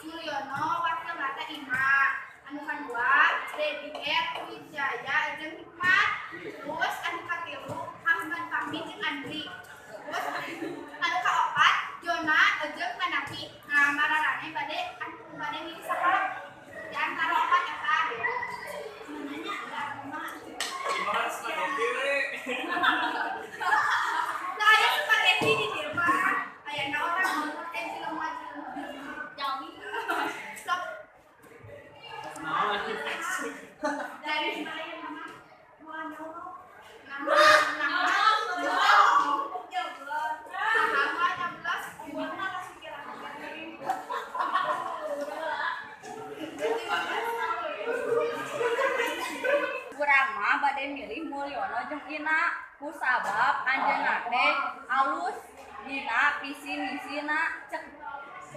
Mulyono wakil nate 5. Anu kadua Dedi Wijaya jeung Hikmat. Terus anu katilu Ahmad Fahmi jeung Andri. Terus anu kaopat Jona jeung Hanafi. Nah, mararane bade milih saha? Di antara opat eta. Mananya ada rumah. Mas spaghetti we. Nah, aya spaghetti di dieu mah. Ayana orang nonton film aja. Jami. Stop. Nah, Dari saya mama. Nama. Urang mah bade milih Mulyono jeung Ina ku sabab anjeunna teh alus dina visi misina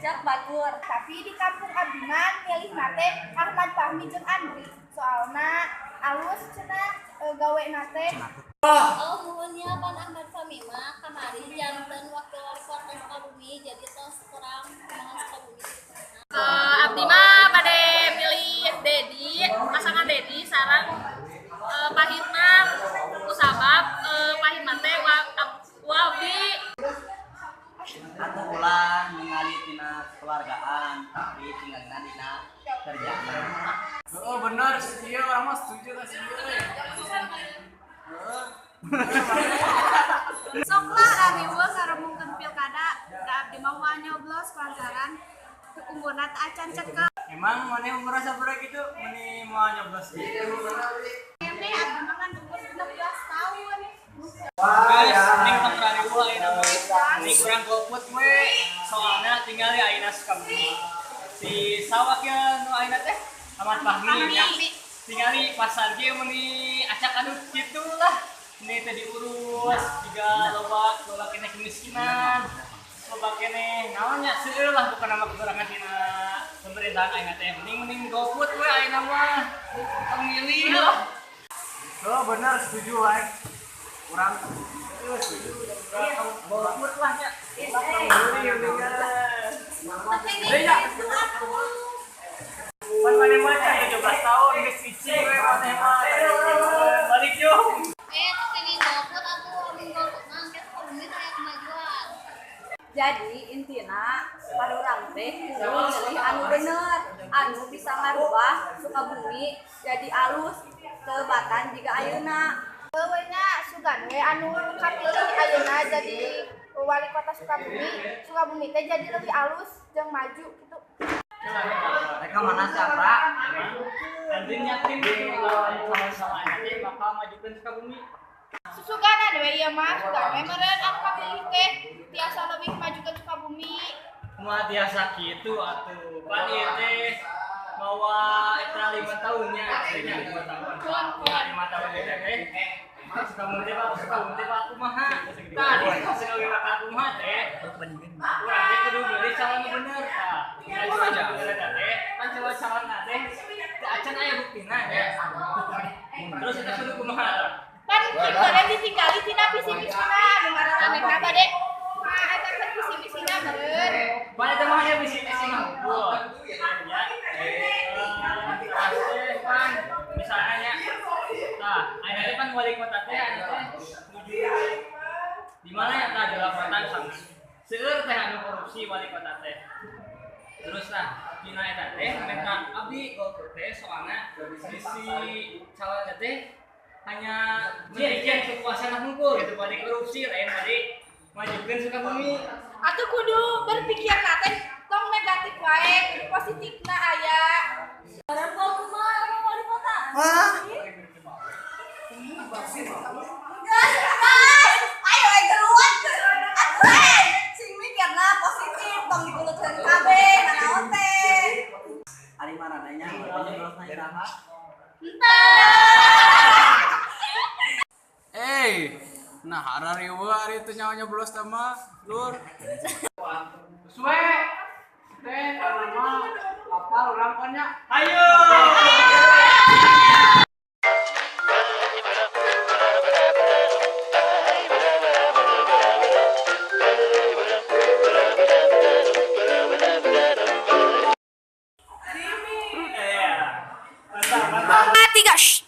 cek batur. Tapi di kampung abdi mah milih nate Ahmad Fahmi jeung Andri. Soalna alus cenah gawe nate. Oh, nuhunnya Pan Ahmad Fahmi mah kamari janten wakil wali kota Sukabumi jadi tos terang dengan Sukabumi. Abdi mah bade milih Dedi, pasangan Dedi sareng pahitna ku sabab pahitna teh abdi. Atau ulah ningali tina keluargaan tapi tinggalna dina kerjaan. oh benar, iya orang mah setuju lah sih. Soklah rariweuh saremungkeun pilkada, da abdi mah moal nyoblos lantaran umurna teh acan cekel. Emang mana umur sabaraha gitu? Meni mau nyoblos gitu. Ini abdi mah kan umur 16 tahun. Guys, ning temrari gua ayeuna mah. Ini kurang golput we. Soalna tinggal di ayeuna Sukabumi. Si sawakil nu ayeuna teh Ahmad Fahmi nya. Tinggal di pasar ge meuni acak adu kitu lah. Ini teh diurus juga loba kene kemiskinan. Loba kene naonnya seueur lah bukan nama kekurangan dina pemerintahan ayeuna teh. Mending golput we ayeuna mah. Pemilih lah. Oh benar setuju we. Kurang golput lah nya. Pan mana macam 17 tahun geus cici we mana mah. Balik yo. Pengen golput atau pengen golput mah angket Sukabumi aya kemajuan. Jadi intina parurang teh kudu milih anu bener, anu bisa ngarubah Sukabumi jadi alus tebatan jiga ayeuna. Nya sugan we anu kapilih ayeuna jadi wali kota Sukabumi. Sukabumi teh jadi lebih alus jeung maju gitu. Mereka mana siapa? Nanti nyatim sama-sama nanti bakal majukan Sukabumi. Susuganan we ieu mah sugan we meureun anu kapilih teh tiasa lebih majukeun Sukabumi. Kumaha tiasa kitu atuh. Pan ieu teh mawa eta 5 tahunnya, 5 tahun. 5 tahun teh. Sukabumi teh kumaha? Tadi hasil we bakal kumaha teh. Urang teh kudu milih calon nu bener tah. Maju aja teh. Pan calon teh teu acan aya buktina ya. Terus eta kudu kumaha tah? Pan keureun ditinggali tina visi misina anu ngaranna bade kumaha eta kan visi misina meureun. Pan eta mah aya visi misi mah. Ya. Pan misalnya nya. Tah, aya pan wali kota teh anu teh nuju di mana ya tah Jalapatan sama. Seueur teh anu korupsi wali kota teh. Terus lah dina eta teh mereka abdi golput teh soalna sisi calon teh hanya memiliki kekuasaan hukum gitu bade korupsi lain bade majukeun Sukabumi. Atuh kudu berpikir teh tong negatif wae, kudu positifna aya. Orang golput mah emang wali kota. Ayo keluar. Atuh sing mikirna positif tong digulutkeun kabeh nanaon teh. Ari marananya nyoblos na iraha. Nah harariwa ari teh nyawa nyoblos teh mah, Lur. Suwe. Teh mah apa urang pan nya? Ayo. kelas.